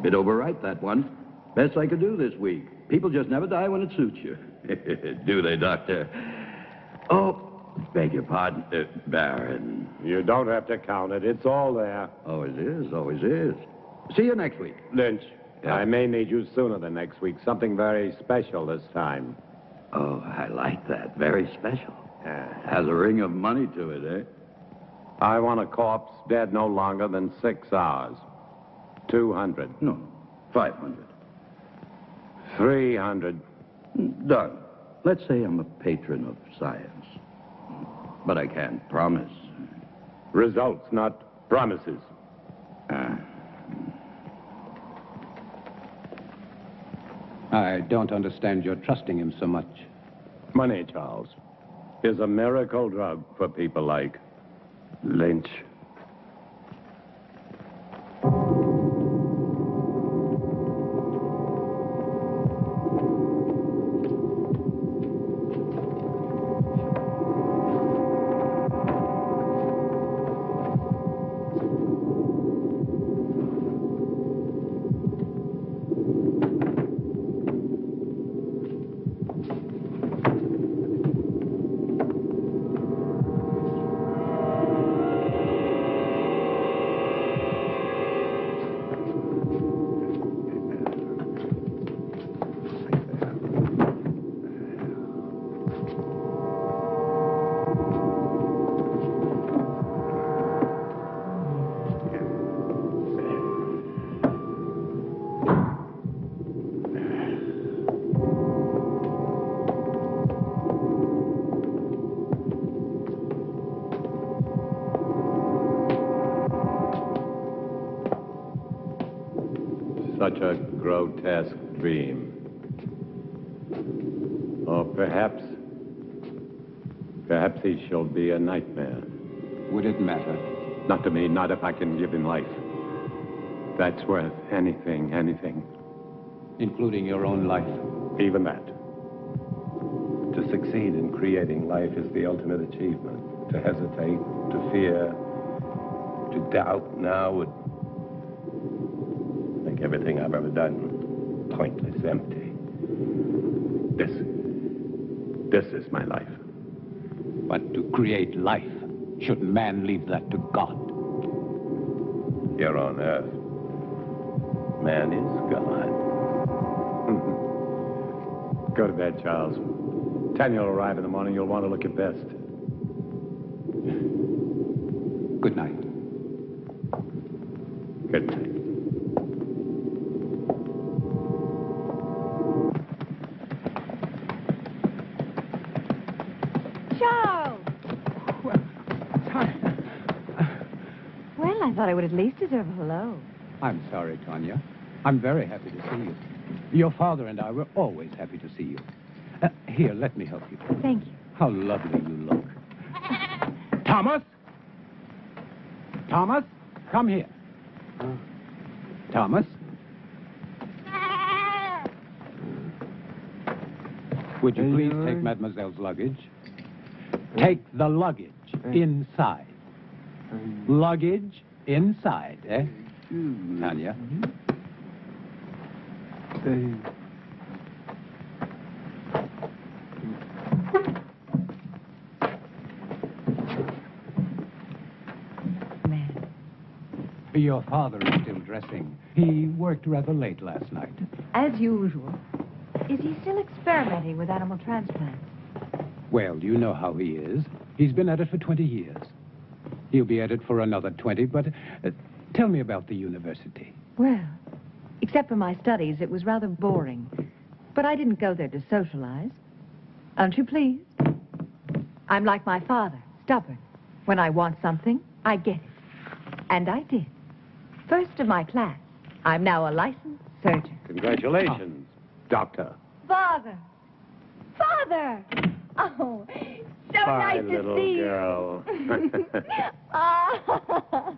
Bit overripe, that one. Best I could do this week. People just never die when it suits you. Do they, Doctor? Oh, beg your pardon, Baron. You don't have to count it. It's all there. Always is, always is. See you next week. Lynch, Yeah. I may need you sooner than next week. Something very special this time. Oh, I like that. Very special. Has a ring of money to it, eh? I want a corpse dead no longer than 6 hours. 200. No, 500. 300. Done. Let's say I'm a patron of science. But I can't promise. Results, not promises. I don't understand your trusting him so much. Money, Charles, is a miracle drug for people like Lynch. Such a grotesque dream. Or perhaps he shall be a nightmare. Would it matter? Not to me, not if I can give him life. That's worth anything, anything. Including your own life? Even that. To succeed in creating life is the ultimate achievement. To hesitate, to fear, to doubt now would make everything I've ever done pointless, empty. This is my life. But to create life, should man leave that to God? Here on Earth, man is God. Go to bed, Charles. 10 you'll arrive in the morning. You'll want to look your best. Good night. Good night. Charles! Well, I thought I would at least deserve a hello. I'm sorry, Tanya. I'm very happy to see you. Your father and I were always happy to see you. Here, let me help you. Thank you. How lovely you look. Thomas? Thomas, come here. Thomas? Would you please take Mademoiselle's luggage? Take the luggage inside. Luggage inside, eh? Tanya? Your father is still dressing. He worked rather late last night. As usual. Is he still experimenting with animal transplants? Well, you know how he is. He's been at it for 20 years. He'll be at it for another 20, but tell me about the university. Well, except for my studies, it was rather boring. But I didn't go there to socialize. Aren't you pleased? I'm like my father, stubborn. When I want something, I get it. And I did. First of my class. I'm now a licensed surgeon. Congratulations, Doctor. Father! Father! Oh, so Hi, nice to little see girl. you. Oh.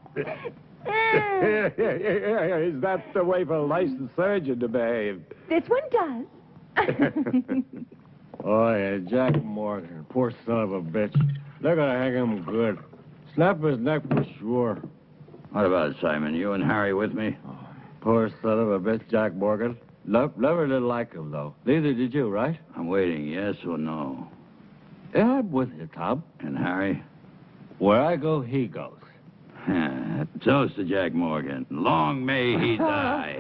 Is that the way for a licensed surgeon to behave? This one does. Oh, yeah, Jack Morgan. Poor son of a bitch. They're gonna hang him good. Snap his neck for sure. What about it, Simon? You and Harry with me? Poor son of a bitch, Jack Morgan. Never did like him, though. Neither did you, right? I'm waiting, yes or no. Yeah, I'm with you, Tom. And Harry? Where I go, he goes. Toast to Jack Morgan. Long may he die.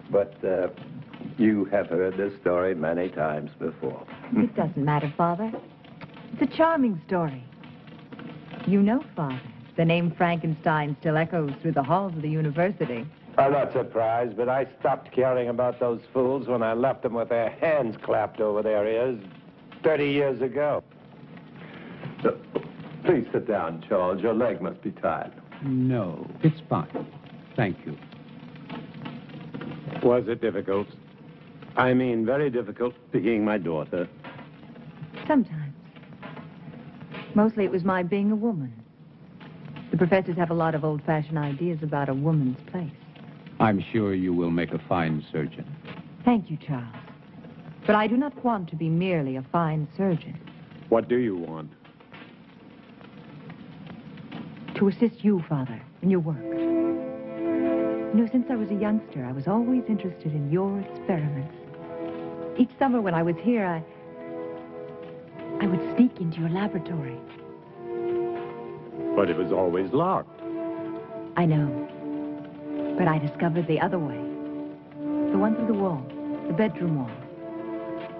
But you have heard this story many times before. It doesn't matter, Father. It's a charming story. You know, Father, the name Frankenstein still echoes through the halls of the university. I'm not surprised, but I stopped caring about those fools when I left them with their hands clapped over their ears 30 years ago. Please sit down, Charles. Your leg must be tired. No, it's fine. Thank you. Was it difficult? I mean, very difficult being my daughter. Sometimes. Mostly it was my being a woman. The professors have a lot of old-fashioned ideas about a woman's place. I'm sure you will make a fine surgeon. Thank you, Charles. But I do not want to be merely a fine surgeon. What do you want? To assist you, Father, in your work. You know, since I was a youngster, I was always interested in your experiments. Each summer when I was here, I would sneak into your laboratory. But it was always locked. I know. But I discovered the other way. The one through the wall, the bedroom wall.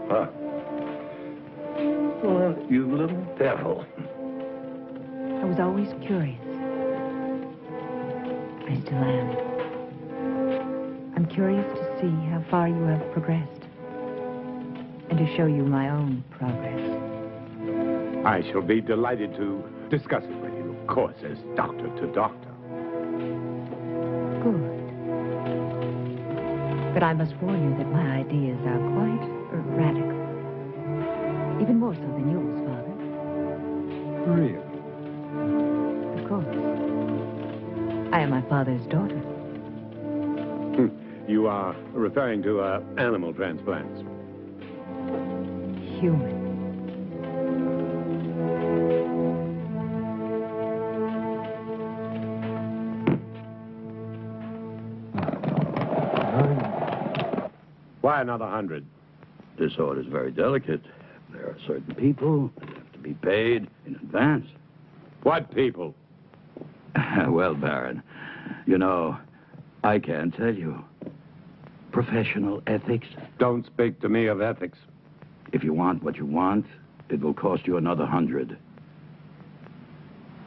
Huh. Well, you little devil. I was always curious. I still am. I'm curious to see how far you have progressed. And to show you my own progress. I shall be delighted to discuss it with you, of course, as doctor to doctor. Good. But I must warn you that my ideas are quite radical. Even more so than yours, Father. Really? Of course. I am my father's daughter. You are referring to animal transplants. Human. Why another 100? This order's very delicate. There are certain people that have to be paid in advance. What people? Well, Baron, you know, I can't tell you. Professional ethics. Don't speak to me of ethics. If you want what you want, it will cost you another 100.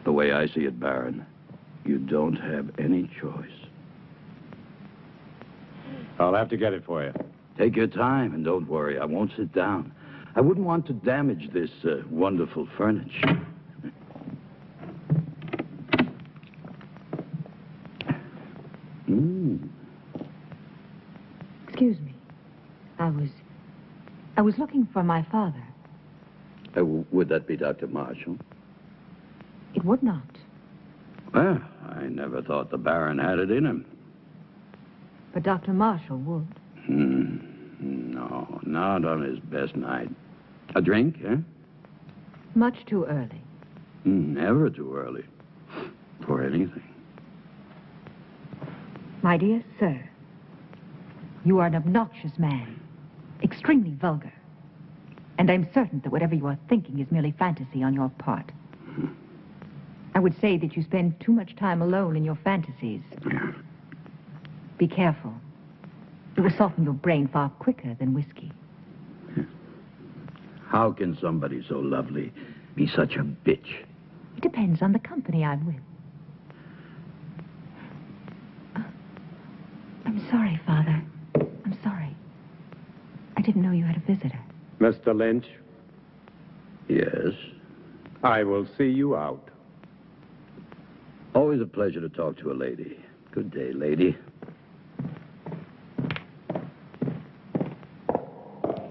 The way I see it, Baron, you don't have any choice. I'll have to get it for you. Take your time and don't worry. I won't sit down. I wouldn't want to damage this wonderful furniture. Excuse me. I was looking for my father. Would that be Dr. Marshall? It would not. Well, I never thought the Baron had it in him. But Dr. Marshall would. No, not on his best night. A drink, eh? Much too early. Never too early. For anything. My dear sir, you are an obnoxious man. Extremely vulgar. And I'm certain that whatever you are thinking is merely fantasy on your part. I would say that you spend too much time alone in your fantasies. Be careful. It will soften your brain far quicker than whiskey. How can somebody so lovely be such a bitch? It depends on the company I'm with. I'm sorry, Father. I'm sorry. I didn't know you had a visitor. Mr. Lynch, Yes. I will see you out. Always a pleasure to talk to a lady. Good day, lady.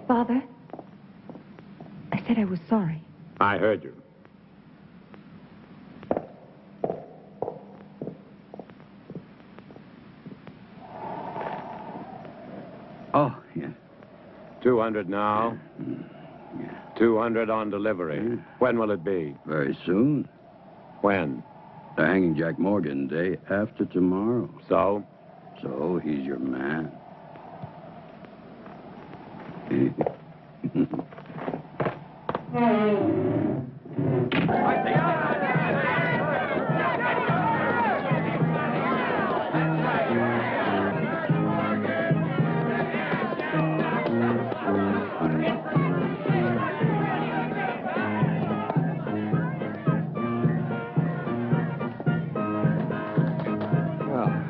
Father, I said I was sorry. I heard you. Oh, yeah. 200 now. 200 on delivery. When will it be? Very soon. When? They're hanging Jack Morgan day after tomorrow. So? So he's your man.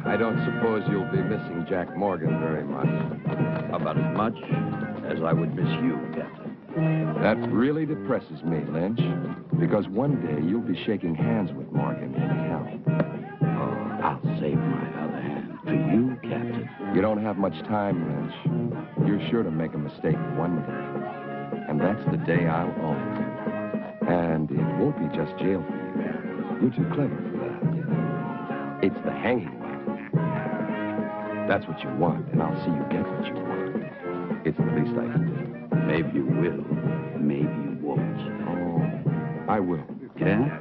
I don't suppose you'll be missing Jack Morgan very much. About as much as I would miss you, Captain. That really depresses me, Lynch, because one day you'll be shaking hands with Morgan in hell. Oh, I'll save my other hand for you, Captain. You don't have much time, Lynch. You're sure to make a mistake one day. And that's the day I'll own it. And it won't be just jail for you. You're too clever for that. It's the hanging. That's what you want, and I'll see you get what you want. It's the least I can do. Maybe you will, maybe you won't. Oh, I will. Yeah?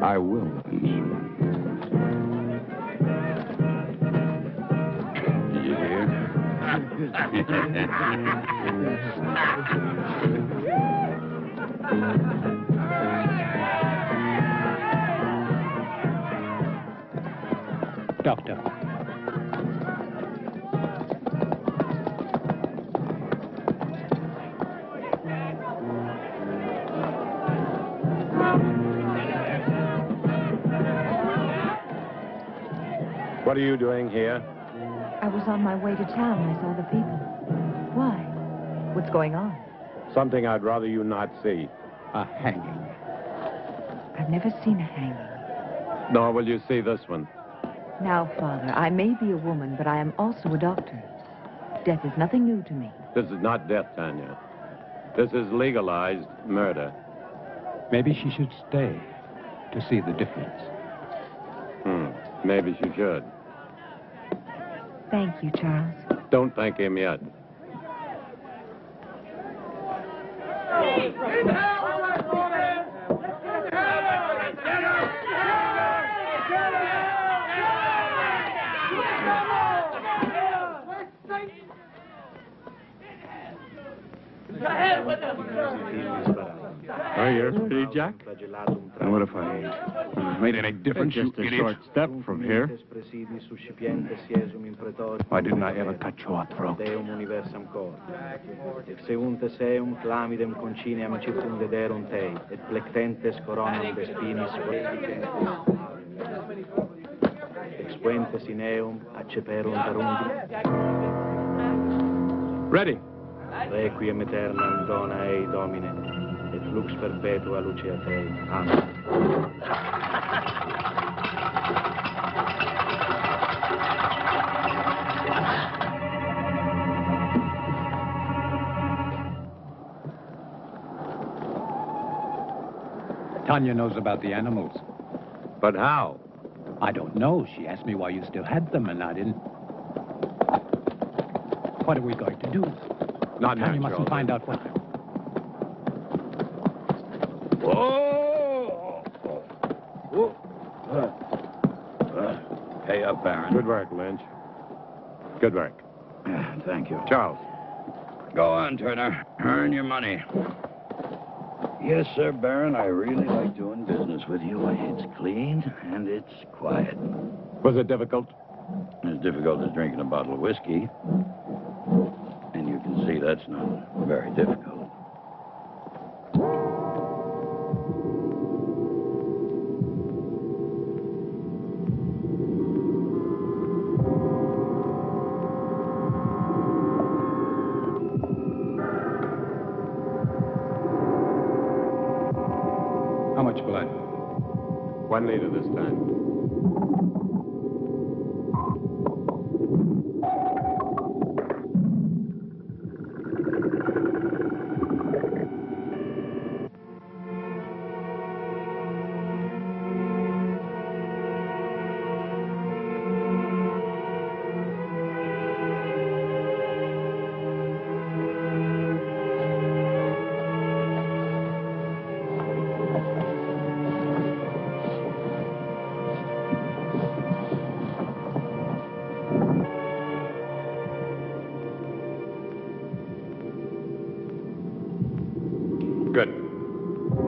I will. Did you hear? Doctor. What are you doing here? I was on my way to town. I saw the people. Why? What's going on? Something I'd rather you not see. A hanging. I've never seen a hanging. Nor will you see this one. Now, Father, I may be a woman, but I am also a doctor. Death is nothing new to me. This is not death, Tanya. This is legalized murder. Maybe she should stay to see the difference. Maybe she should. Thank you, Charles. Don't thank him yet. Are you ready, Jack? And what if I made any difference, Just you a idiot? short step from here. Why didn't I ever cut your throat? Deum universam cor. Exeunte seum clamidem conciniam circumdederum tei, et plectentes coronam de spinis expuentes in eum acceperunt arundi. Ready. Requiem aeternam dona ei, Domine, et lux perpetua lucia tei. Amen. Tanya knows about the animals. But how? I don't know. She asked me why you still had them, and I didn't. What are we going to do? Not Tanya natural. mustn't find out what... Whoa! Pay up, Baron. Good work, Lynch. Good work. Thank you. Charles. Go on, Turner. Earn your money. Yes, sir, Baron. I really like doing business with you. It's clean and it's quiet. Was it difficult? As difficult as drinking a bottle of whiskey. And you can see that's not very difficult. How much blood? 1 liter this time.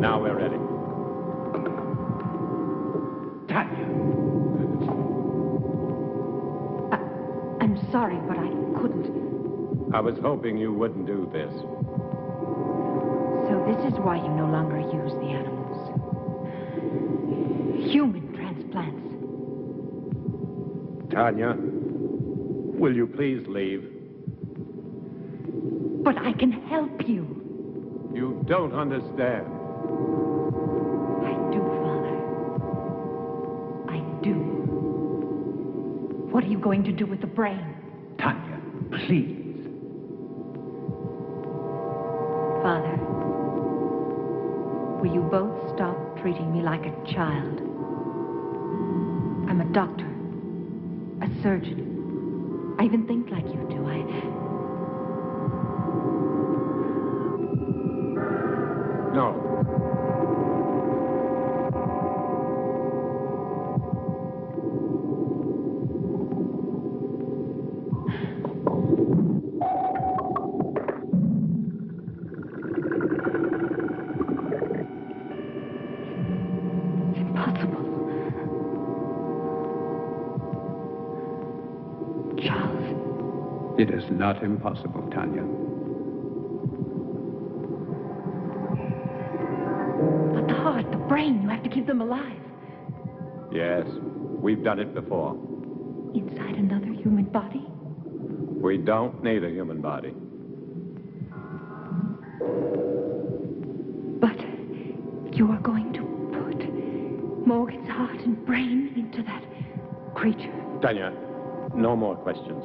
Now we're ready. Tanya! I'm sorry, but I couldn't. I was hoping you wouldn't do this. So this is why you no longer use the animals. Human transplants. Tanya, will you please leave? But I can help you. You don't understand. I do, Father. I do. What are you going to do with the brain? Tanya, please. Father, will you both stop treating me like a child? I'm a doctor, a surgeon. I even think like you do. No. It is not impossible, Tanya. But the heart, the brain, you have to keep them alive. Yes, we've done it before. Inside another human body? We don't need a human body. But you are going to put Morgan's heart and brain into that creature. Tanya, no more questions.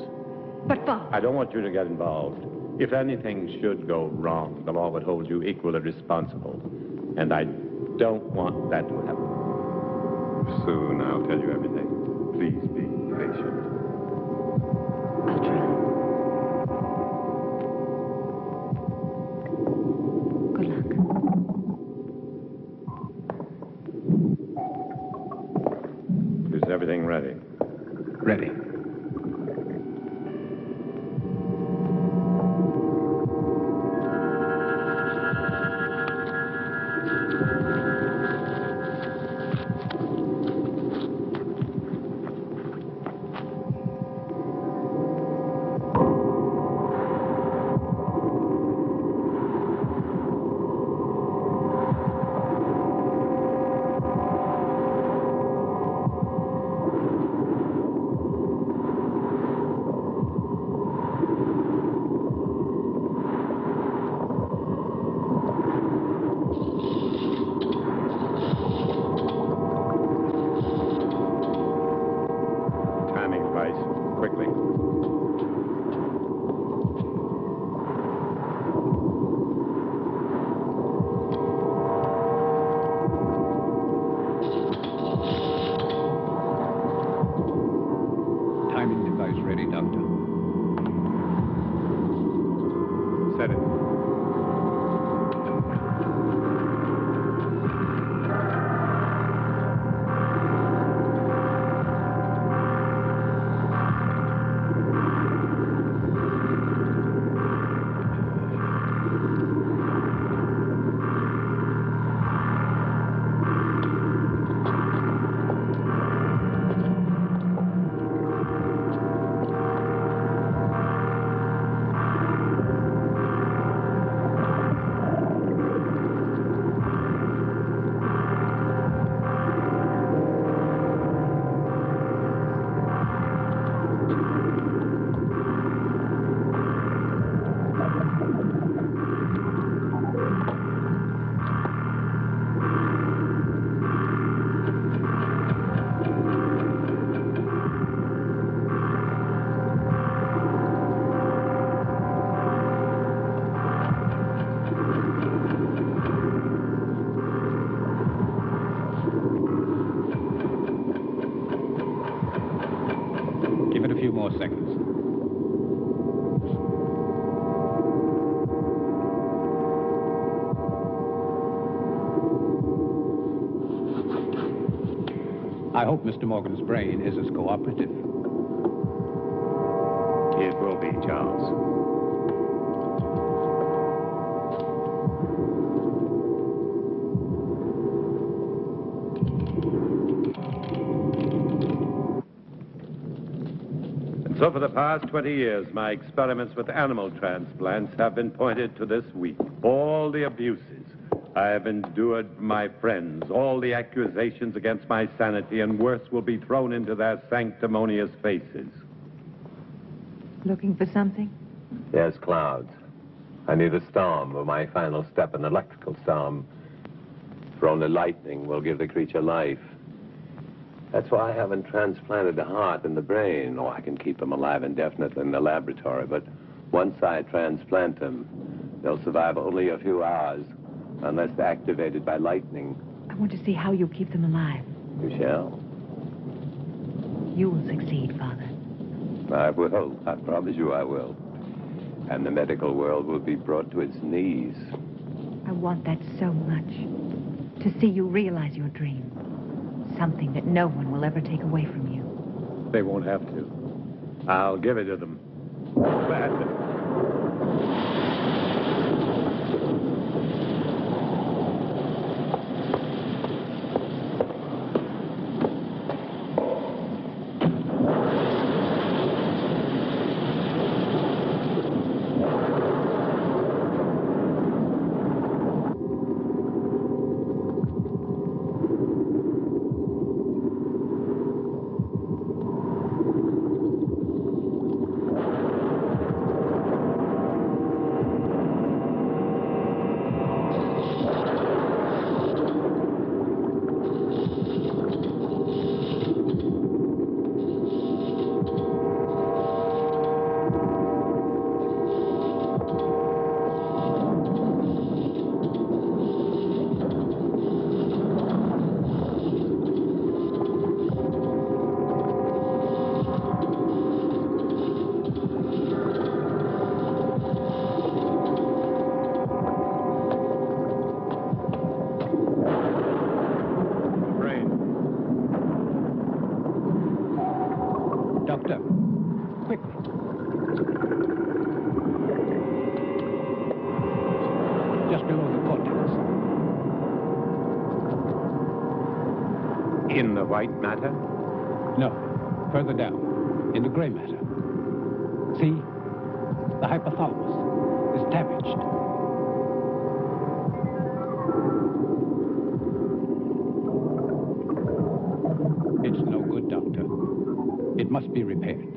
But, Father... I don't want you to get involved. If anything should go wrong, the law would hold you equally responsible. And I don't want that to happen. Soon I'll tell you everything. Please be patient. I'll try. Good luck. Is everything ready? Ready. Seconds. I hope Mr. Morgan's brain is as cooperative. It will be, Charles. And so for the past 20 years, my experiments with animal transplants have been pointed to this week. All the abuses I have endured from my friends, all the accusations against my sanity, and worse, will be thrown into their sanctimonious faces. Looking for something? Yes, clouds. I need a storm for my final step, an electrical storm. For only lightning will give the creature life. That's why I haven't transplanted the heart and the brain. Oh, I can keep them alive indefinitely in the laboratory, but once I transplant them, they'll survive only a few hours, unless they're activated by lightning. I want to see how you keep them alive. You shall. You will succeed, Father. I will. I promise you I will. And the medical world will be brought to its knees. I want that so much. To see you realize your dream. Something that no one will ever take away from you. They won't have to. I'll give it to them. Gladly. Doctor, quickly. Just below the cortex. In the white matter? No, further down, in the gray matter. See? The hypothalamus is damaged. It's no good, Doctor. It must be repaired.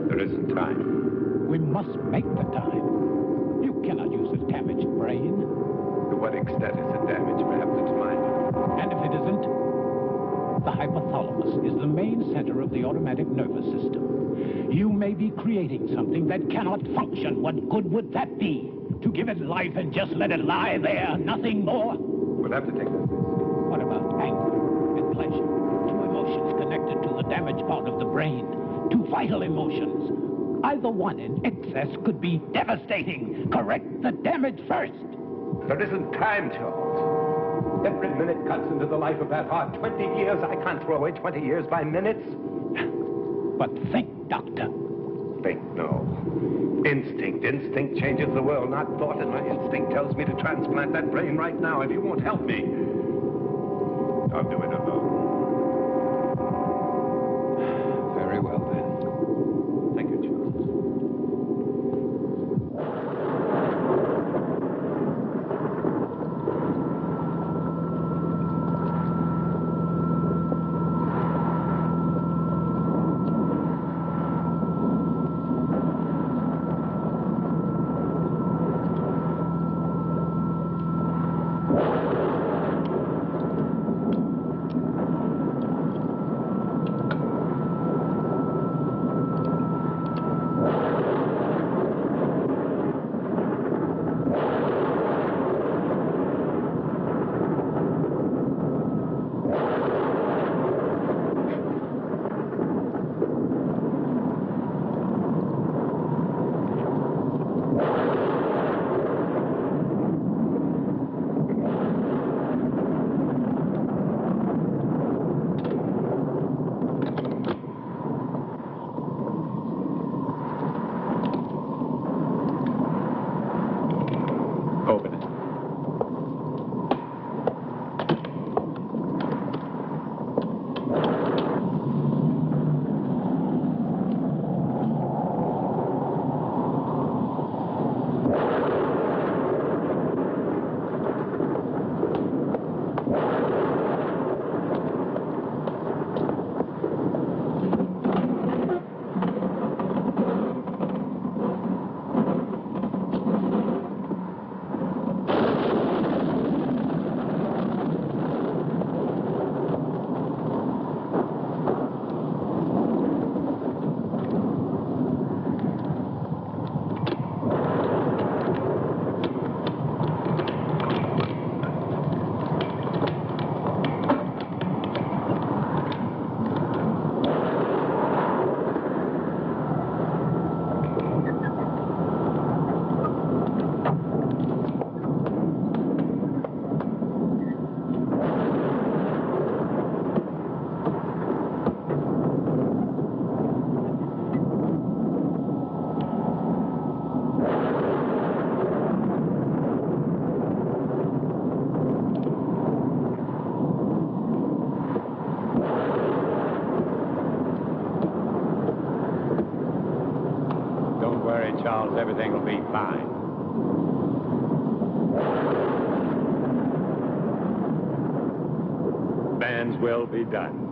There isn't time. We must make the time. You cannot use a damaged brain. To what extent is it damaged? Perhaps it's mine. And if it isn't, the hypothalamus is the main center of the automatic nervous system. You may be creating something that cannot function. What good would that be? To give it life and just let it lie there, nothing more? We'll have to take this. What about anger and pleasure? Two emotions connected to the damaged part of the brain. Two vital emotions. Either one in excess could be devastating. Correct the damage first. There isn't time, Charles. Every minute cuts into the life of that heart. 20 years. I can't throw away 20 years by minutes. But think, Doctor. Think, no. Instinct. Instinct changes the world, not thought. And my instinct tells me to transplant that brain right now. If you won't help me, I'll do it alone. Very well, then. Thank you, Charles. worry, Charles. Everything will be fine. Man's will be done.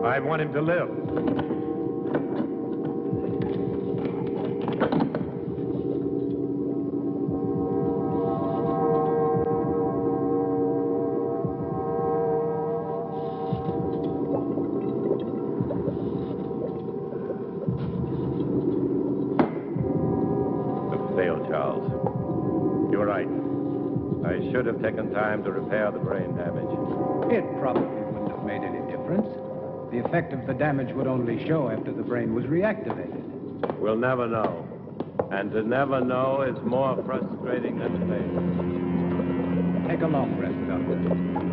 I want him to live. It failed, Charles. You were right. I should have taken time to repair the brain damage. It probably wouldn't have made any difference. The effect of the damage would only show after the brain was reactivated. We'll never know. And to never know is more frustrating than failure. Take a long rest, Doctor.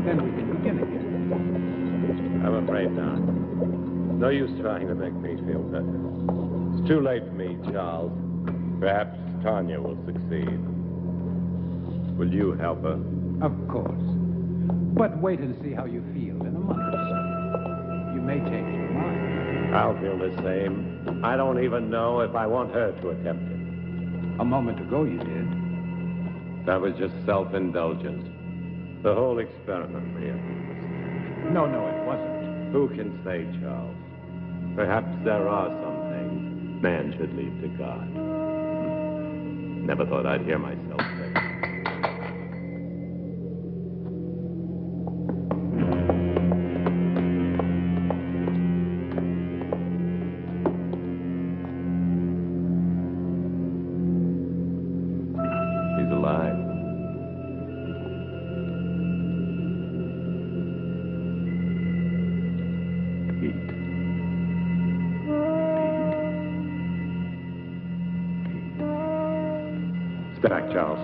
Then we can begin again. I'm afraid not. No use trying to make me feel better. It's too late for me, Charles. Perhaps Tanya will succeed. Will you help her? Of course. But wait and see how you feel in a month or so. You may change your mind. I'll feel the same. I don't even know if I want her to attempt it. A moment ago you did. That was just self-indulgence. The whole experiment, really. No, it wasn't. Who can say, Charles? Perhaps there are some things man should leave to God. Never thought I'd hear myself say. Step back, Charles.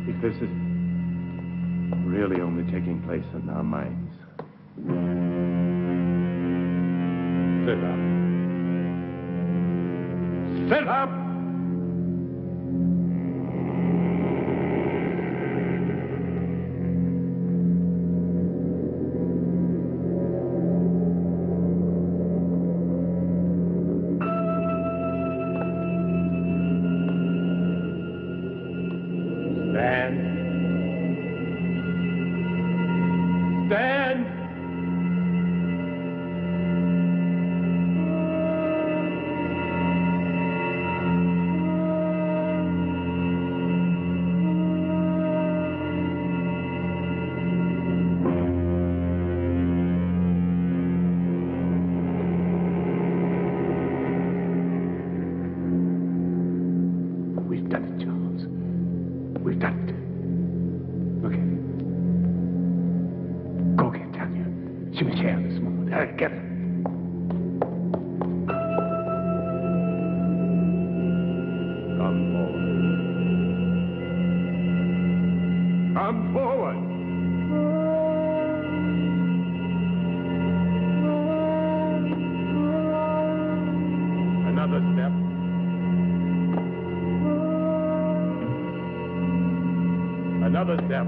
If this is really only taking place in our minds. Sit up. Sit up! Stand. Stand! Another step.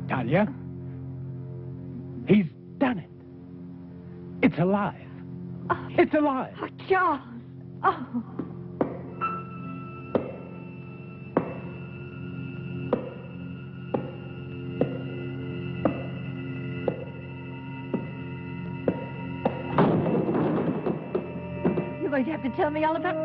Tanya? He's done it. It's alive. Oh, it's alive. Oh, Charles. Oh. You're going to have to tell me all about...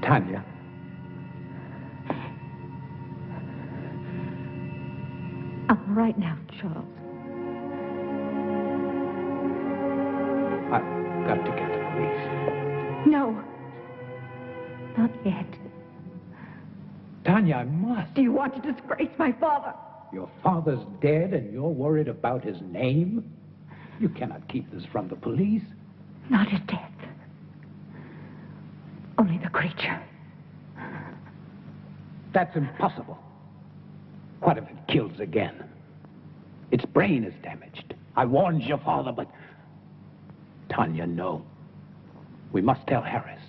Tanya. I'm all right now, Charles. I've got to get the police. No. Not yet. Tanya, I must. Do you want to disgrace my father? Your father's dead and you're worried about his name? You cannot keep this from the police. Not his death. Only the creature. That's impossible. What if it kills again? Its brain is damaged. I warned your father, but... Tanya, no. We must tell Harris.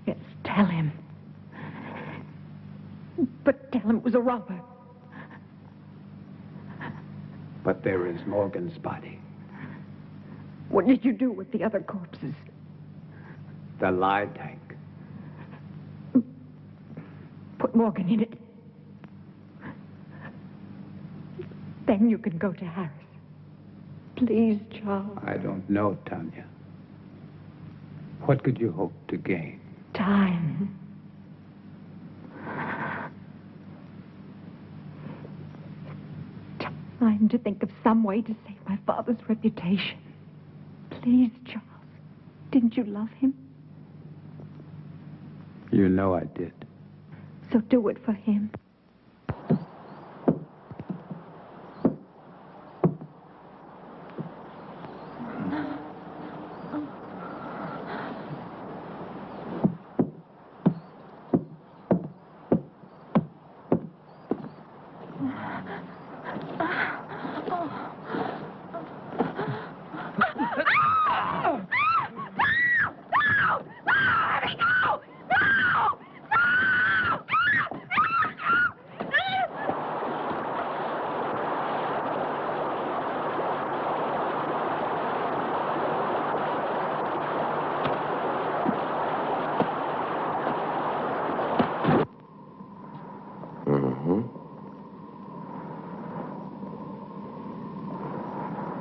Yes, tell him. But tell him it was a robber. But there is Morgan's body. What did you do with the other corpses? The lie tank. Put Morgan in it. Then you can go to Harris. Please, Charles. I don't know, Tanya. What could you hope to gain? Time. Time to think of some way to save my father's reputation. Please, Charles. Didn't you love him? You know I did. So do it for him.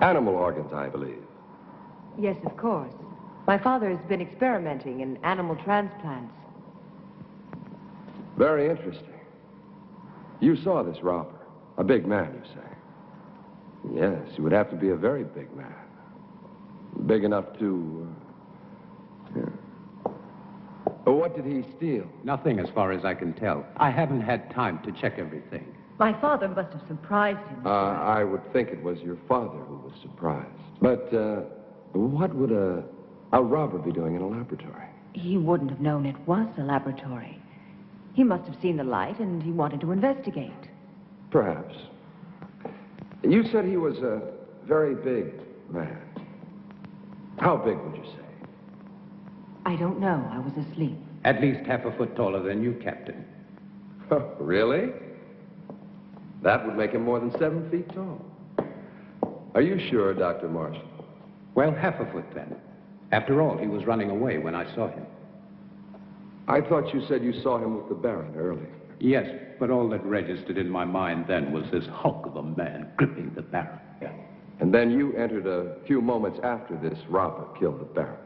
Animal organs, I believe. Yes, of course. My father has been experimenting in animal transplants. Very interesting. You saw this robber. A big man, you say? Yes, he would have to be a very big man. Big enough to... What did he steal? Nothing as far as I can tell. I haven't had time to check everything. My father must have surprised him. I would think it was your father who was surprised. But what would a How'd Robert be doing in a laboratory? He wouldn't have known it was a laboratory. He must have seen the light, and he wanted to investigate. Perhaps. You said he was a very big man. How big would you say? I don't know. I was asleep. At least half a foot taller than you, Captain. Oh, really? That would make him more than 7 feet tall. Are you sure, Dr. Marshall? Well, half a foot then. After all, he was running away when I saw him. I thought you said you saw him with the Baron earlier. Yes, but all that registered in my mind then was this hulk of a man gripping the Baron. And then you entered a few moments after this Robert killed the Baron.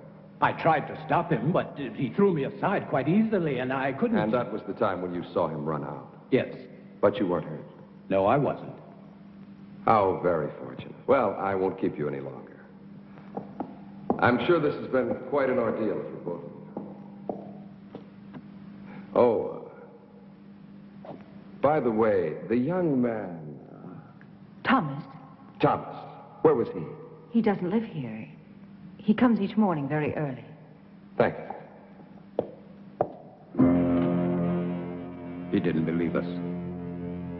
I tried to stop him, but he threw me aside quite easily, and I couldn't... And that was the time when you saw him run out? Yes. But you weren't hurt? No, I wasn't. How very fortunate. Well, I won't keep you any longer. I'm sure this has been quite an ordeal for both of you. Oh, by the way, the young man... Thomas. Thomas. Where was he? He doesn't live here. He comes each morning very early. Thank you. He didn't believe us.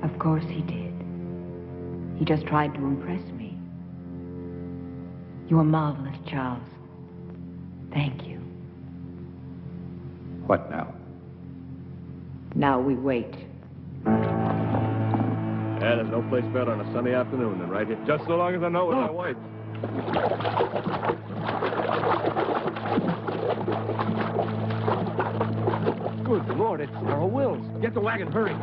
Of course he did. He just tried to impress me. You were marvelous, Charles. Thank you. What now? Now we wait. Yeah, there's no place better on a sunny afternoon than right here. Just so long as I know with my wife. Good Lord, it's Earl Wills. Get the wagon, hurry.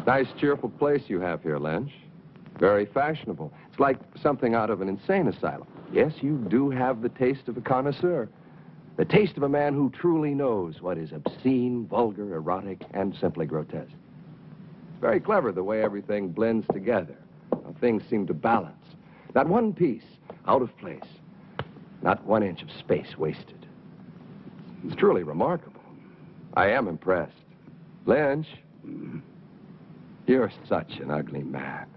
Nice, cheerful place you have here, Lynch. Very fashionable. It's like something out of an insane asylum. Yes, you do have the taste of a connoisseur. The taste of a man who truly knows what is obscene, vulgar, erotic, and simply grotesque. It's very clever the way everything blends together. How things seem to balance. Not one piece out of place. Not 1 inch of space wasted. It's truly remarkable. I am impressed. Lynch, you're such an ugly man.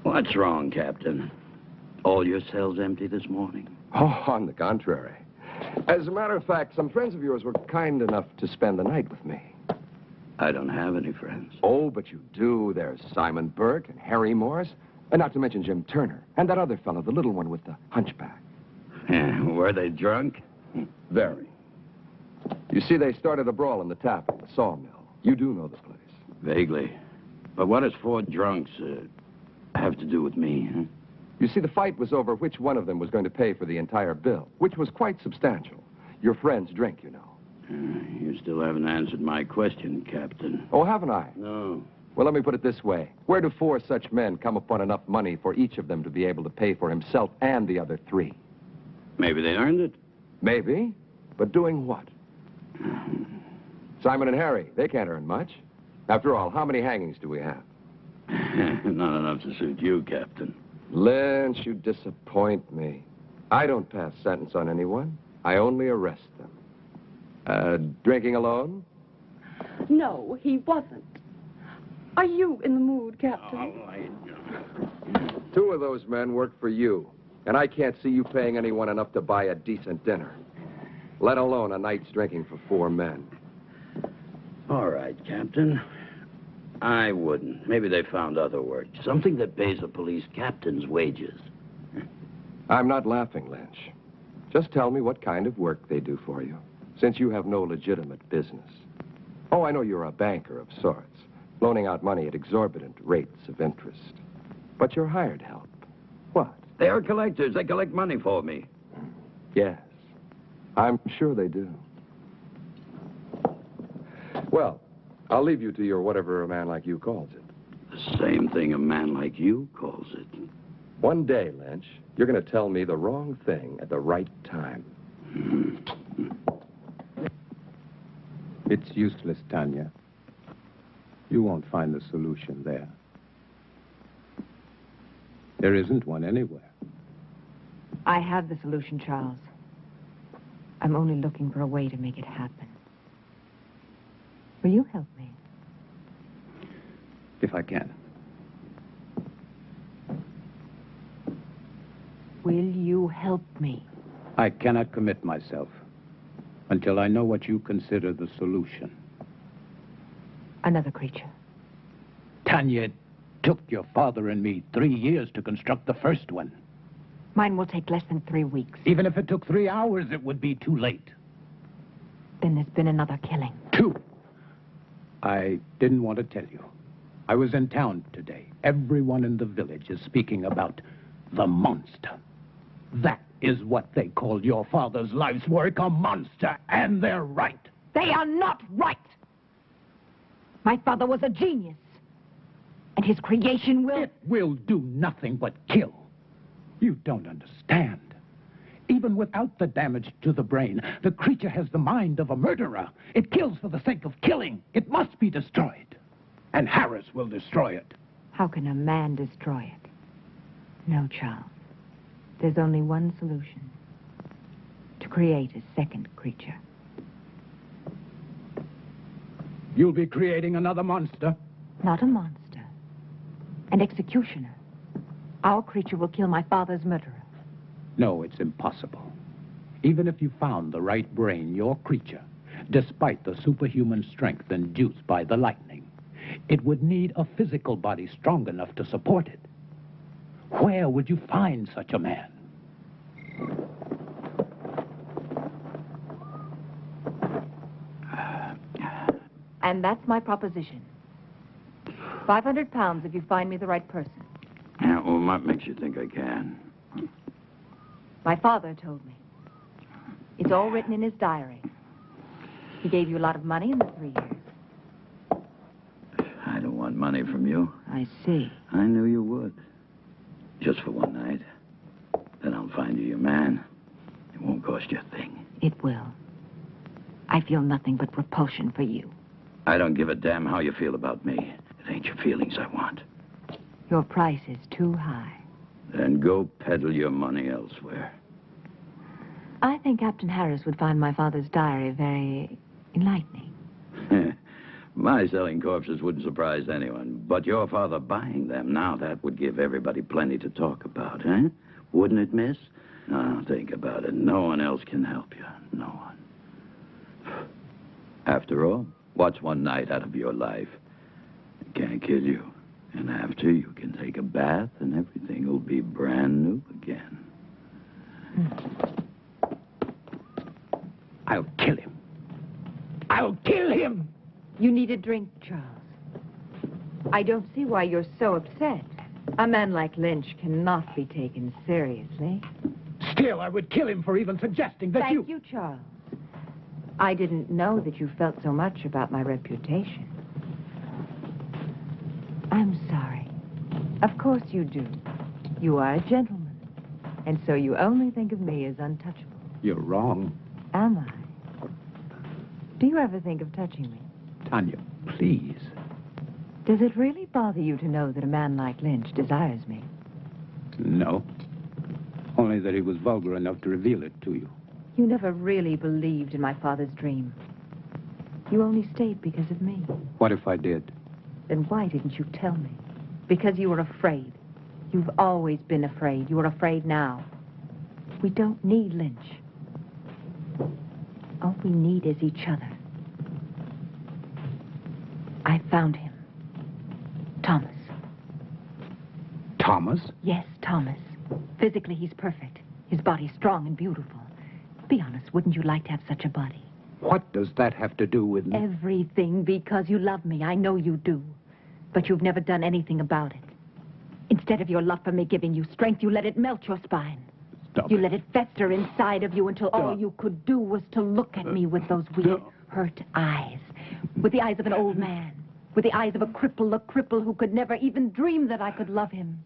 What's wrong, Captain? All your cells empty this morning? Oh, on the contrary. As a matter of fact, some friends of yours were kind enough to spend the night with me. I don't have any friends. Oh, but you do. There's Simon Burke and Harry Morris, and not to mention Jim Turner, and that other fellow, the little one with the hunchback. Were they drunk? Very. You see, they started a brawl in the tap at the sawmill. You do know the place. Vaguely. But what does 4 drunks have to do with me, huh? You see, the fight was over which one of them was going to pay for the entire bill, which was quite substantial. Your friend's drink, you know. You still haven't answered my question, Captain. Oh, haven't I? No. Well, let me put it this way. Where do 4 such men come upon enough money for each of them to be able to pay for himself and the other 3? Maybe they earned it. Maybe. But doing what? Simon and Harry, they can't earn much. After all, how many hangings do we have? Not enough to suit you, Captain. Lynch, you disappoint me. I don't pass sentence on anyone. I only arrest them. Drinking alone? No, he wasn't. Are you in the mood, Captain? 2 of those men work for you, and I can't see you paying anyone enough to buy a decent dinner, let alone a night's drinking for 4 men. All right, Captain. I wouldn't. Maybe they found other work. Something that pays a police captain's wages. I'm not laughing, Lynch. Just tell me what kind of work they do for you, since you have no legitimate business. Oh, I know you're a banker of sorts, loaning out money at exorbitant rates of interest. But you're hired help. What? They are collectors. They collect money for me. Yes, I'm sure they do. Well, I'll leave you to your whatever a man like you calls it. The same thing a man like you calls it. One day, Lynch, you're going to tell me the wrong thing at the right time. It's useless, Tanya. You won't find the solution there. There isn't one anywhere. I have the solution, Charles. I'm only looking for a way to make it happen. Will you help me? If I can. Will you help me? I cannot commit myself until I know what you consider the solution. Another creature. Tanya, it took your father and me 3 years to construct the first one. Mine will take less than 3 weeks. Even if it took 3 hours, it would be too late. Then there's been another killing. 2. I didn't want to tell you. I was in town today. Everyone in the village is speaking about the monster. That is what they call your father's life's work, a monster, and they're right. They are not right! My father was a genius. And his creation will... It will do nothing but kill. You don't understand. Even without the damage to the brain, the creature has the mind of a murderer. It kills for the sake of killing. It must be destroyed. And Harris will destroy it. How can a man destroy it? No, Charles. There's only one solution. To create a second creature. You'll be creating another monster? Not a monster. An executioner. Our creature will kill my father's murderer. No, it's impossible. Even if you found the right brain, your creature, despite the superhuman strength induced by the lightning, it would need a physical body strong enough to support it. Where would you find such a man? And that's my proposition. 500 pounds if you find me the right person. Yeah, well, what makes you think I can? My father told me. It's all written in his diary. He gave you a lot of money in the 3 years. I don't want money from you. I see. I knew you would. Just for one night. Then I'll find you your man. It won't cost you a thing. It will. I feel nothing but repulsion for you. I don't give a damn how you feel about me. It ain't your feelings I want. Your price is too high. Then go peddle your money elsewhere. I think Captain Harris would find my father's diary very enlightening. My selling corpses wouldn't surprise anyone. But your father buying them, now that would give everybody plenty to talk about, eh? Wouldn't it, miss? Now, think about it. No one else can help you. No one. After all, what's one night out of your life? It can't kill you. And after, you can take a bath and everything will be brand new again. I'll kill him. I'll kill him! You need a drink, Charles. I don't see why you're so upset. A man like Lynch cannot be taken seriously. Still, I would kill him for even suggesting that Thank you, Charles. I didn't know that you felt so much about my reputation. I'm sorry. Of course you do. You are a gentleman. And so you only think of me as untouchable. You're wrong. Am I? Do you ever think of touching me? Tanya, please. Does it really bother you to know that a man like Lynch desires me? No. Only that he was vulgar enough to reveal it to you. You never really believed in my father's dream. You only stayed because of me. What if I did? Then why didn't you tell me? Because you were afraid. You've always been afraid. You are afraid now. We don't need Lynch. All we need is each other. I found him. Thomas. Thomas? Yes, Thomas. Physically, he's perfect. His body's strong and beautiful. Be honest, wouldn't you like to have such a body? What does that have to do with me? Everything, because you love me. I know you do. But you've never done anything about it. Instead of your love for me giving you strength, you let it melt your spine. Stop You it. let it fester inside of you until all you could do was to look at me with those weird, hurt eyes. With the eyes of an old man. With the eyes of a cripple who could never even dream that I could love him.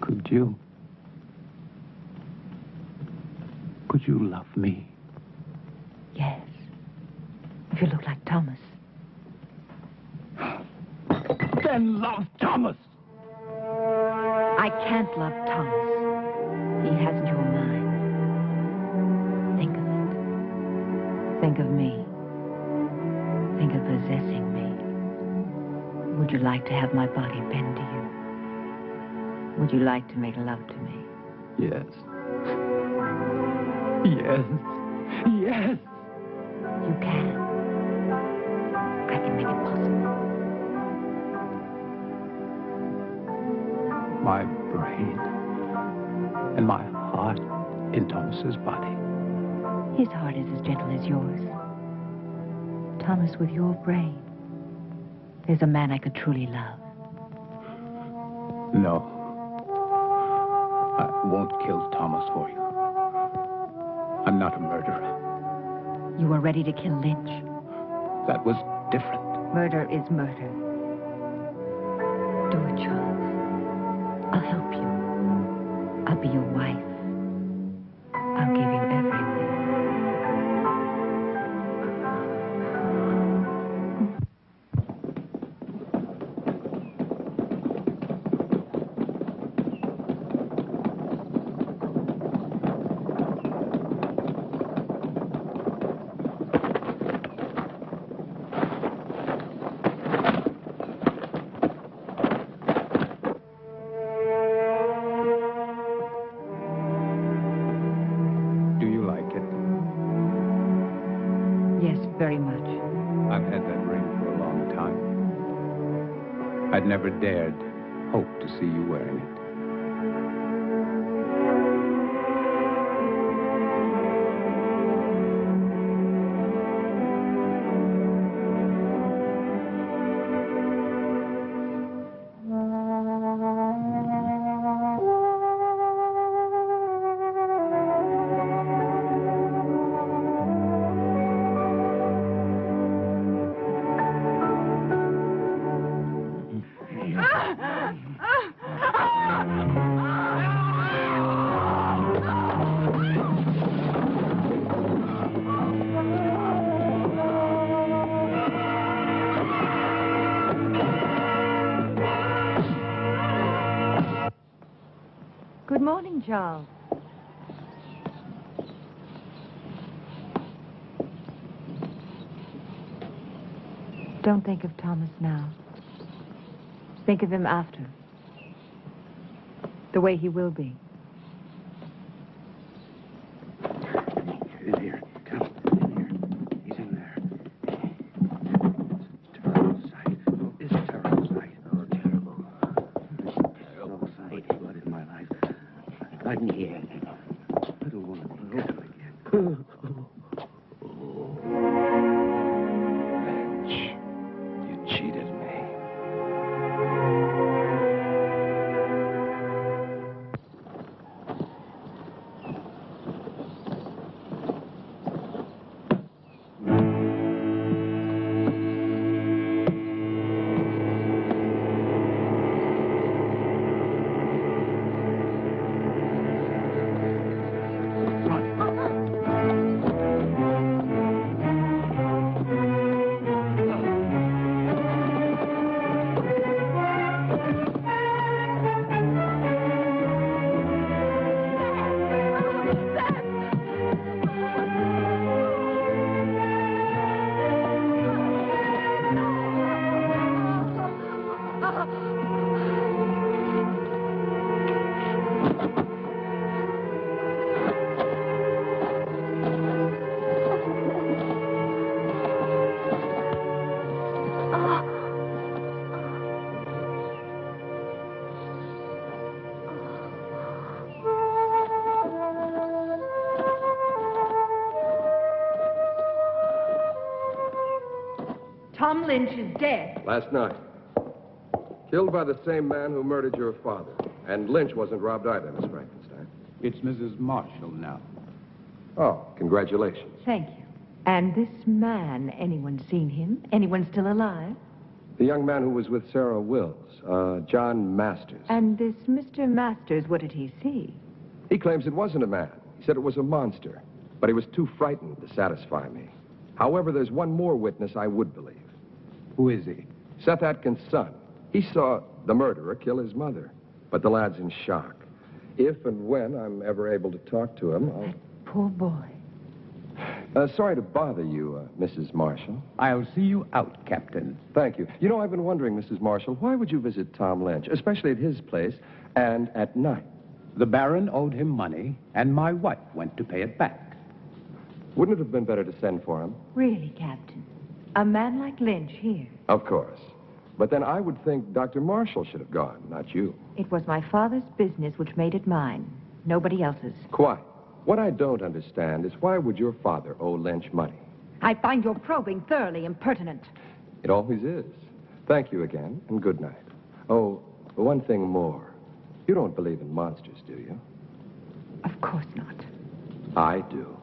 Could you? Could you love me? Yes. If you look like Thomas. Then love Thomas. I can't love Thomas. He hasn't your mind. Think of it. Think of me. Think of possessing me. Would you like to have my body bend to you? Would you like to make love to me? Yes. Yes. Yes. You can. I can make it possible. My brain and my heart in Thomas's body. His heart is as gentle as yours. Thomas, with your brain, there's a man I could truly love. No. I won't kill Thomas for you. I'm not a murderer. You were ready to kill Lynch. That was different. Murder is murder. Do it, Charles. I'll help you. I'll be your wife. I'll give you everything. Very much. I've had that ring for a long time. I'd never dared hope to see you wearing it. Good morning, Charles. Don't think of Thomas now. Think of him after. The way he will be. In here. Come. In here. He's in there. It's a terrible sight. Oh, it's a terrible sight. Oh, terrible. Terrible sight. Blood in my life. Blood in here. Little woman. Little again. Lynch, you cheated me. Tom Lynch is dead. Last night. Killed by the same man who murdered your father. And Lynch wasn't robbed either, Miss Frankenstein. It's Mrs. Marshall now. Oh, congratulations. Thank you. And this man, anyone seen him? Anyone still alive? The young man who was with Sarah Wills, John Masters. And this Mr. Masters, what did he see? He claims it wasn't a man. He said it was a monster. but he was too frightened to satisfy me. However, there's one more witness I would believe. Who is he? Seth Atkins' son. He saw the murderer kill his mother, but the lad's in shock. If and when I'm ever able to talk to him, I'll... Poor boy. Sorry to bother you, Mrs. Marshall. I'll see you out, Captain. Thank you. You know, I've been wondering, Mrs. Marshall, why would you visit Tom Lynch, especially at his place, and at night? The Baron owed him money, and my wife went to pay it back. Wouldn't it have been better to send for him? Really, Captain? A man like Lynch here? Of course. But then I would think Dr. Marshall should have gone, not you. It was my father's business which made it mine. Nobody else's. Quite. What I don't understand is why would your father owe Lynch money? I find your probing thoroughly impertinent. It always is. Thank you again, and good night. Oh, one thing more. You don't believe in monsters, do you? Of course not. I do.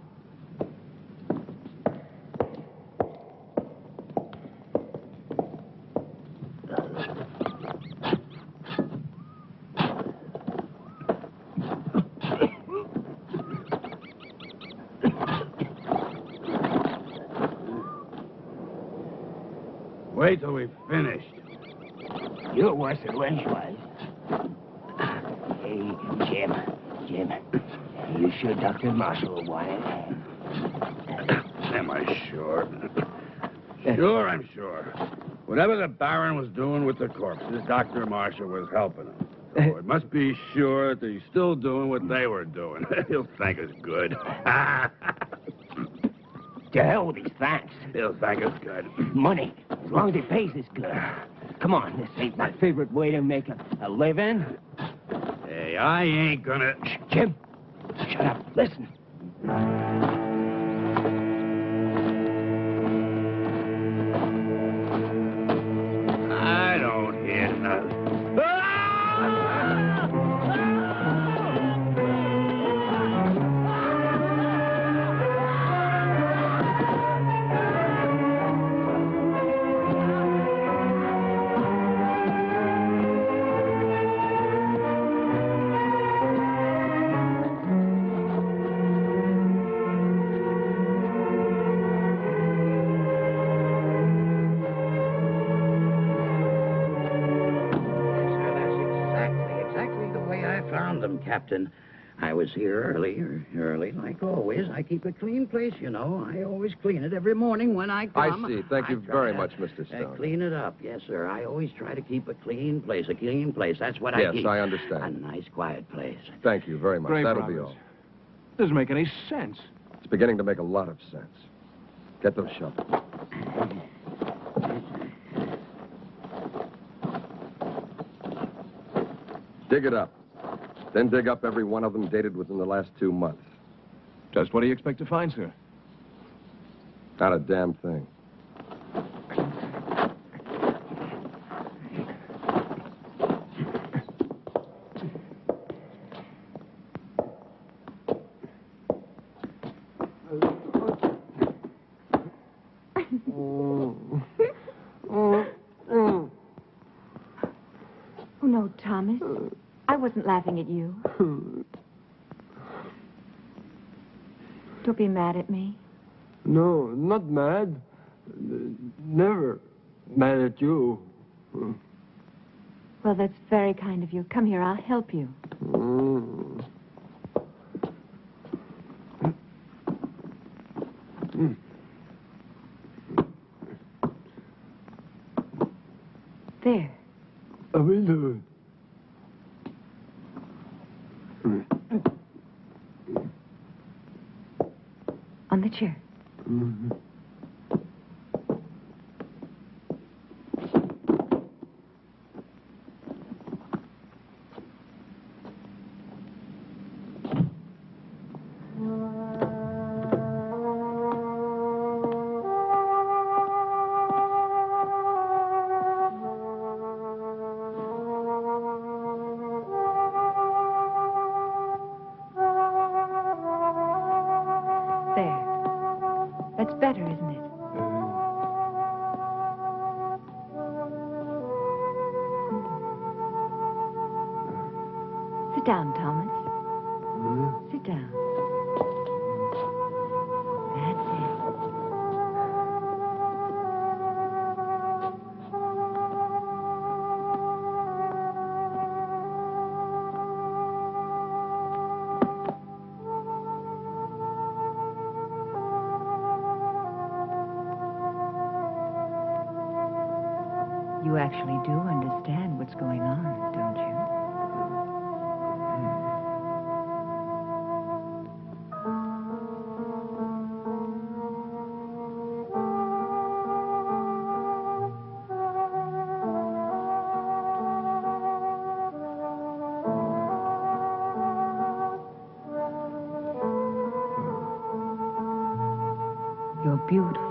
Wait till we've finished. You're worse than Lynch was. Hey, Jim, you sure Dr. Marshall will want it? Am I sure? Sure, I'm sure. Whatever the Baron was doing with the corpses, Dr. Marshall was helping him. So it must be sure that he's still doing what they were doing. He'll thank us good. To hell with these thanks. He'll thank us good. Money, as long as he pays us good. Come on, this ain't my favorite way to make a living. Hey, I ain't gonna... Shh, Jim, shut up. Listen. I don't hear nothing. Captain, I was here early, like always. I keep a clean place, you know. I always clean it every morning when I come. I see. Thank you very much, Mr. Stone. Clean it up, yes, sir. I always try to keep a clean place. That's what I keep. Yes, I understand. A nice, quiet place. Thank you very much. Great That'll progress. be all. Doesn't make any sense. It's beginning to make a lot of sense. Get those shovels. Dig it up. Then dig up every one of them dated within the last 2 months. Just what do you expect to find, sir? Not a damn thing. Oh, no, Thomas. I wasn't laughing at you. Don't be mad at me. No, not mad. Never mad at you. Well, that's very kind of you. Come here, I'll help you. There. I will do it. On the chair. That's better, isn't it? Sit down, Thomas. Sit down. You actually do understand what's going on, don't you? You're beautiful.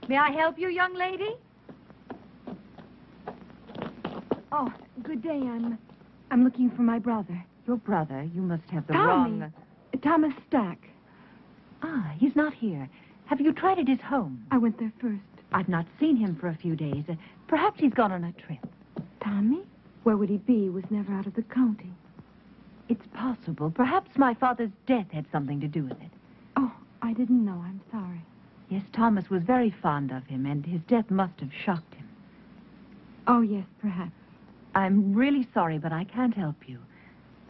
May I help you, young lady? Oh, good day. I'm looking for my brother. Your brother? You must have the Tommy. wrong... Thomas Stack. Ah, he's not here. Have you tried at his home? I went there first. I've not seen him for a few days. Perhaps he's gone on a trip. Tommy? Where would he be? He was never out of the county. It's possible. Perhaps my father's death had something to do with it. Oh, I didn't know. I'm sorry. Yes, Thomas was very fond of him, and his death must have shocked him. Oh, yes, perhaps. I'm really sorry, but I can't help you.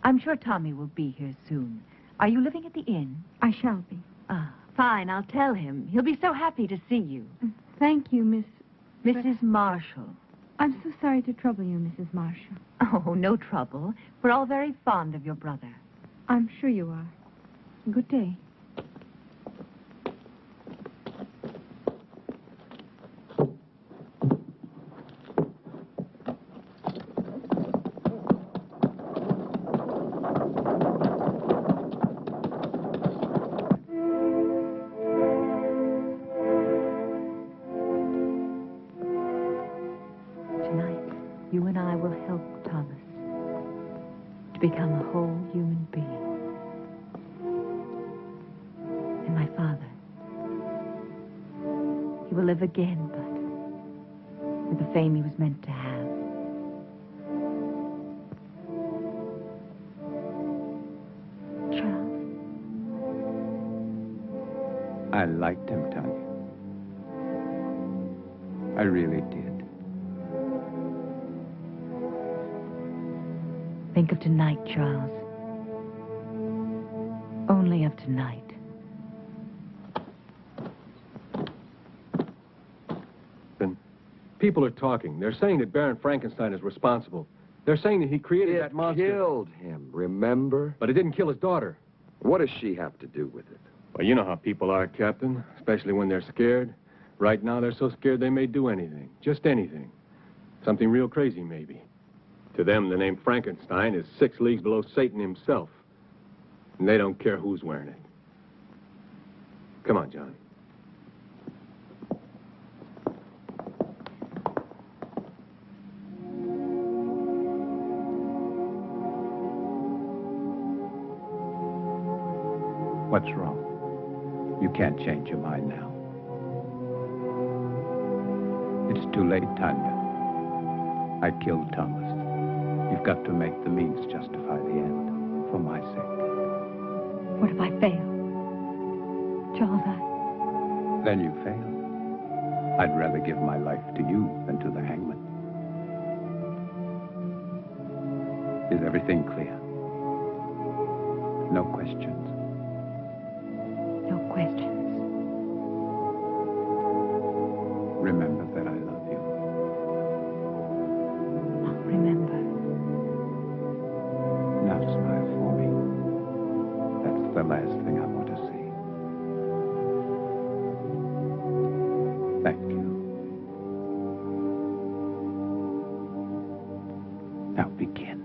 I'm sure Tommy will be here soon. Are you living at the inn? I shall be. Ah, fine. I'll tell him. He'll be so happy to see you. Thank you, Mrs. Marshall. I'm so sorry to trouble you, Mrs. Marshall. Oh, no trouble. We're all very fond of your brother. I'm sure you are. Good day. You and I will help Thomas to become a whole human being. And my father, he will live again, but with the fame he was meant to have. Charles? I liked him, Tanya. I really did. Think of tonight, Charles. Only of tonight. Then people are talking. They're saying that Baron Frankenstein is responsible. They're saying that he created It that monster. killed him, remember? But it didn't kill his daughter. What does she have to do with it? Well, you know how people are, Captain, especially when they're scared. Right now, they're so scared they may do anything. Just anything. Something real crazy, maybe. To them, the name Frankenstein is 6 leagues below Satan himself. And they don't care who's wearing it. Come on, John. What's wrong? You can't change your mind now. It's too late, Tanya. I killed Thomas. You've got to make the means justify the end, for my sake. What if I fail? Charles, Then you fail. I'd rather give my life to you than to the hangman. Is everything clear? No questions. No questions. Remember that I love you. I'll remember. Now smile for me. That's the last thing I want to see. Thank you. Now begin.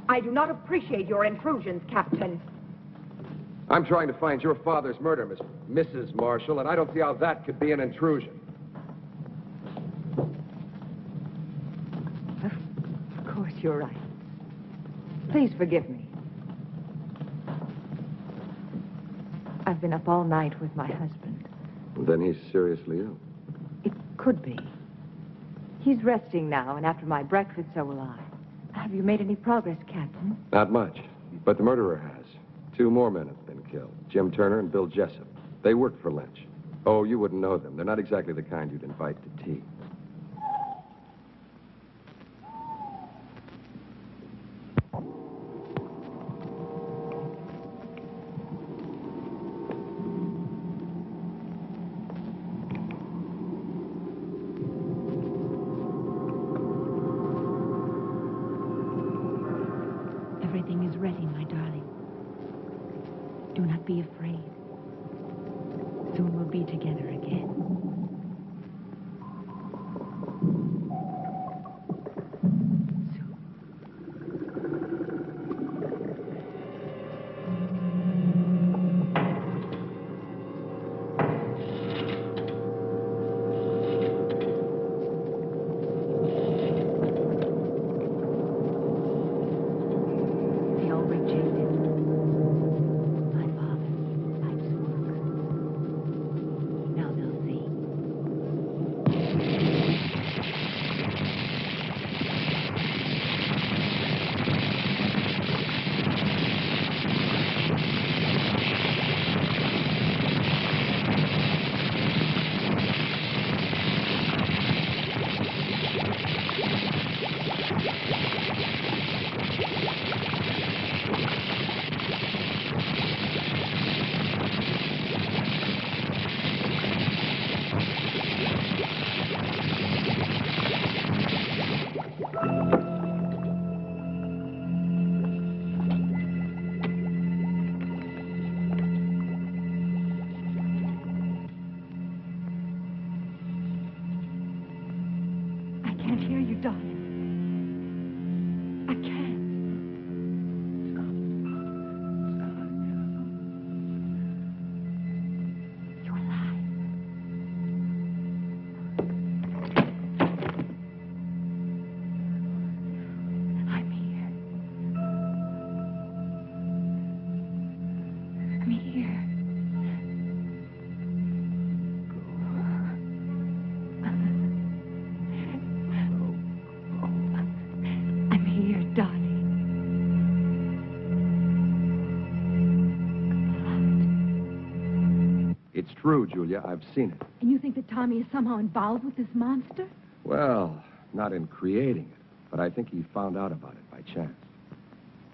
I do not appreciate your intrusions, Captain. I'm trying to find your father's murder, Mrs. Marshall, and I don't see how that could be an intrusion. Of course, you're right. Please forgive me. I've been up all night with my husband. Then he's seriously ill. It could be. He's resting now, and after my breakfast, so will I. Have you made any progress, Captain? Not much, but the murderer has. 2 more men have been killed, Jim Turner and Bill Jessup. They worked for Lynch. Oh, you wouldn't know them. They're not exactly the kind you'd invite to tea. Everything is ready, my darling. Do not be afraid. Soon we'll be together again. They all rejected my father's life's work. Now they'll see. I can't hear you, darling. I can't. You're alive. I'm here. I'm here. true, Julia. I've seen it. And you think that Tommy is somehow involved with this monster? Well, not in creating it, but I think he found out about it by chance.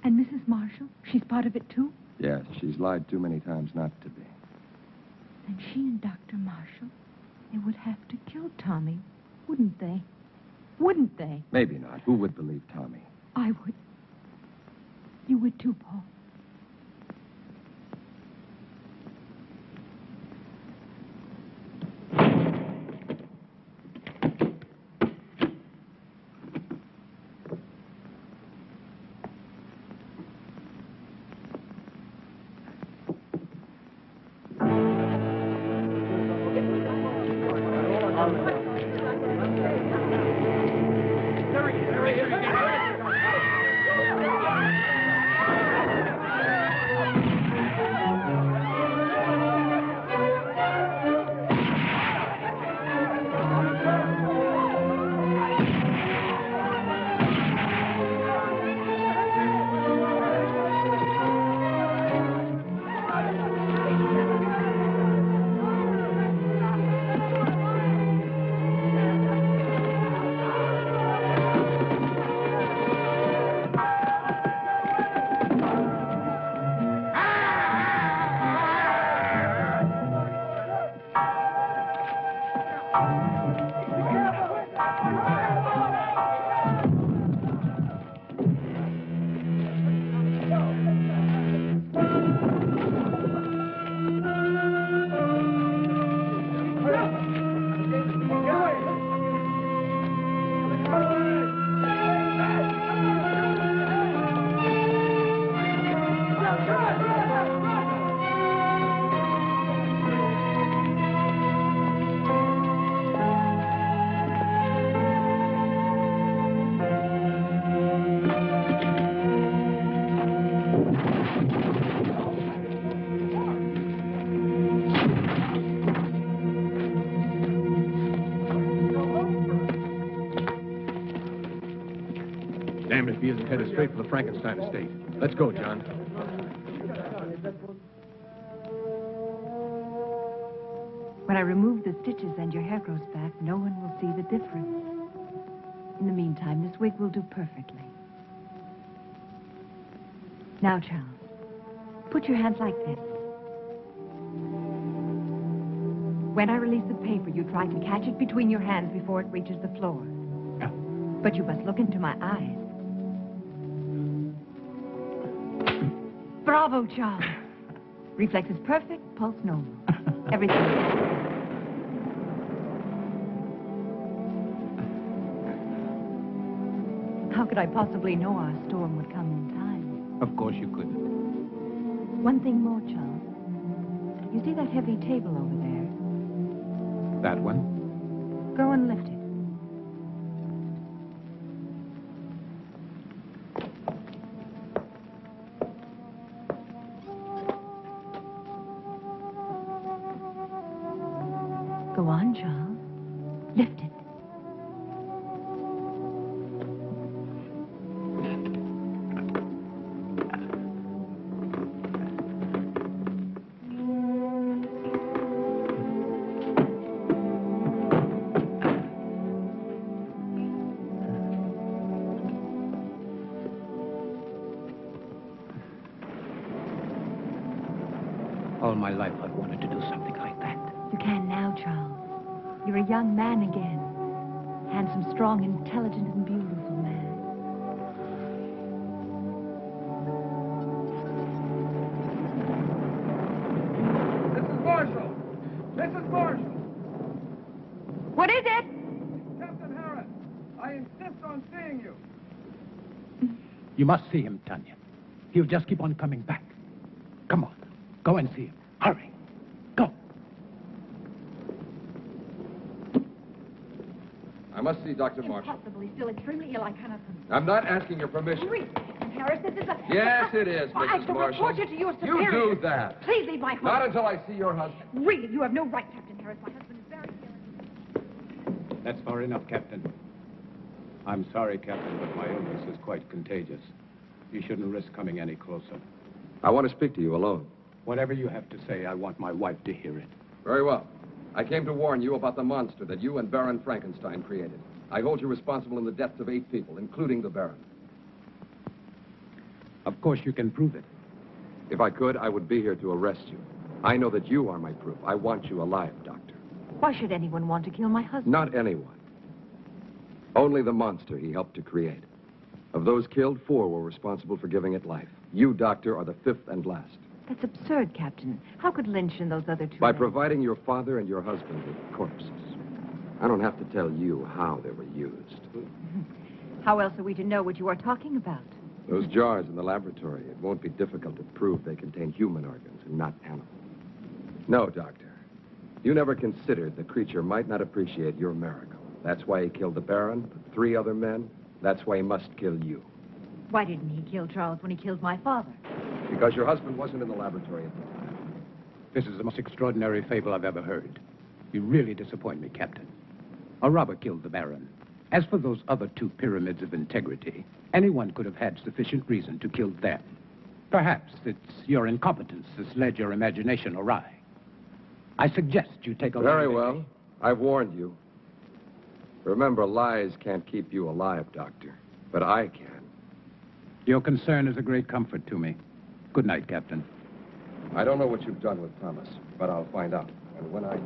And Mrs. Marshall? She's part of it, too? Yes, she's lied too many times not to be. And she and Dr. Marshall, they would have to kill Tommy, wouldn't they? Wouldn't they? Maybe not. Who would believe Tommy? I would. You would too, Paul. Damned if he isn't headed straight for the Frankenstein estate. Let's go, John. When I remove the stitches and your hair grows back, no one will see the difference. In the meantime, this wig will do perfectly. Now, Charles, put your hands like this. When I release the paper, you try to catch it between your hands before it reaches the floor. But you must look into my eyes. Bravo, Charles. Reflex is perfect, pulse normal. Everything. How could I possibly know our storm would come in time? Of course you couldn't. One thing more, Charles. You see that heavy table over there? That one? Go and lift it. Go on, Charles. Lift it. All my life I've wanted to do something like that. You can now, Charles. You're a young man again. Handsome, strong, intelligent, and beautiful man. Mrs. Marshall! Mrs. Marshall! What is it? Captain Harris, I insist on seeing you. You must see him, Tanya. He'll just keep on coming back. Come on. Go and see him. Hurry. Go. I must see Dr. Marshall. Impossible. He's still extremely ill. I cannot. I'm not asking your permission. Really, Captain Harris, this is a... Yes, it is, I Mrs. shall Marshall. report you to your You superior. do that. Please leave my home. Not until I see your husband. Really, you have no right, Captain Harris. My husband is very ill. That's far enough, Captain. I'm sorry, Captain, but my illness is quite contagious. You shouldn't risk coming any closer. I want to speak to you alone. Whatever you have to say, I want my wife to hear it. Very well. I came to warn you about the monster that you and Baron Frankenstein created. I hold you responsible in the deaths of 8 people, including the Baron. Of course you can prove it. If I could, I would be here to arrest you. I know that you are my proof. I want you alive, Doctor. Why should anyone want to kill my husband? Not anyone. Only the monster he helped to create. Of those killed, 4 were responsible for giving it life. You, Doctor, are the 5th and last. That's absurd, Captain. How could Lynch and those other 2 By men... providing your father and your husband with corpses. I don't have to tell you how they were used. How else are we to know what you are talking about? Those jars in the laboratory, it won't be difficult to prove they contain human organs and not animal. No, Doctor. You never considered the creature might not appreciate your miracle. That's why he killed the Baron, the 3 other men. That's why he must kill you. Why didn't he kill Charles when he killed my father? Because your husband wasn't in the laboratory at the time. This is the most extraordinary fable I've ever heard. You really disappoint me, Captain. A robber killed the Baron. As for those other 2 pyramids of integrity, anyone could have had sufficient reason to kill them. Perhaps it's your incompetence that's led your imagination awry. I suggest you take a... Very well. I've warned you. Remember, lies can't keep you alive, Doctor. But I can. Your concern is a great comfort to me. Good night, Captain. I don't know what you've done with Thomas, but I'll find out. And when I...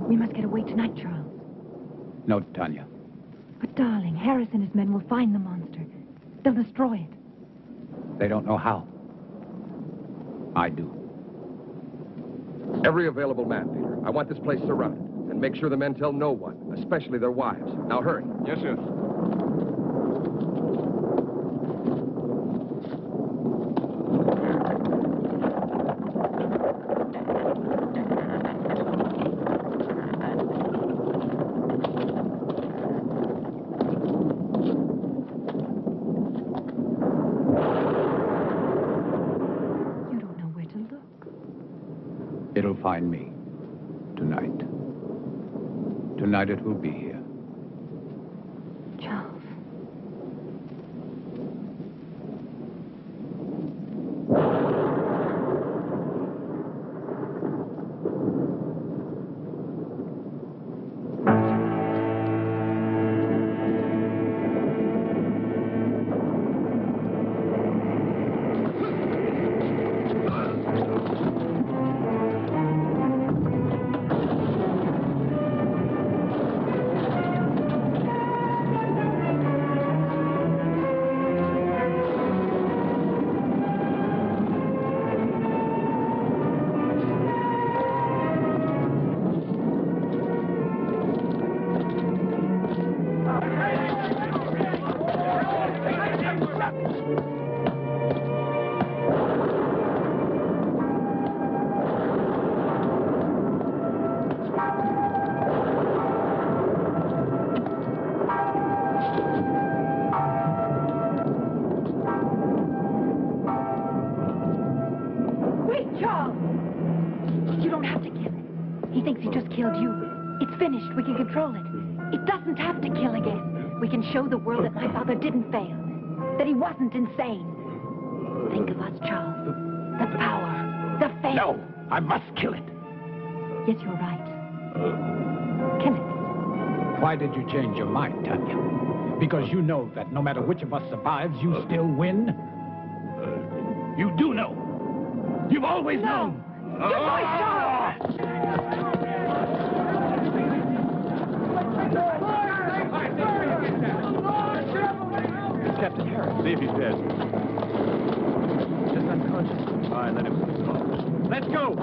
We must get away tonight, Charles. No, Tanya. But, darling, Harris and his men will find the monster. They'll destroy it. They don't know how. I do. Every available man, Peter. I want this place surrounded. And make sure the men tell no one, especially their wives. Now, hurry. Yes, sir. It'll find me. Tonight. Tonight it will be here. Charles. Show the world that my father didn't fail, that he wasn't insane. Think of us, Charles. The power, the fame. No, I must kill it. Yes, you're right. Kill it. Why did you change your mind, Tanya? Because you know that no matter which of us survives, you still win? You do know. You've always known. Good night, Charles! Captain Harris. See if he's dead. Just unconscious. All right, let him go. Let's go!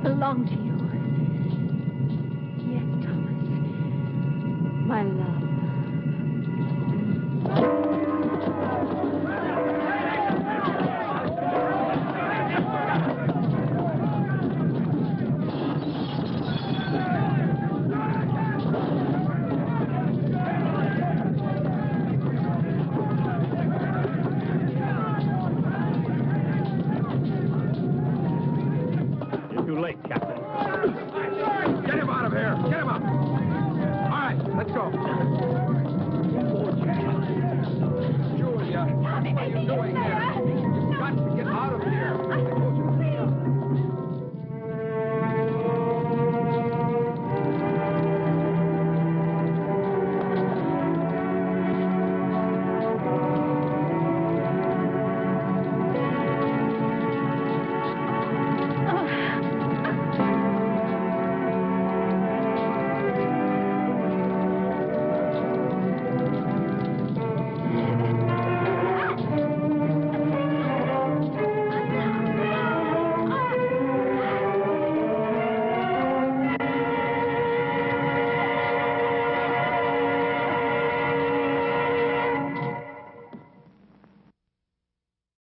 belong to you. Yes, Thomas. My love. Captain. Get him out of here! Get him up! All right, let's go.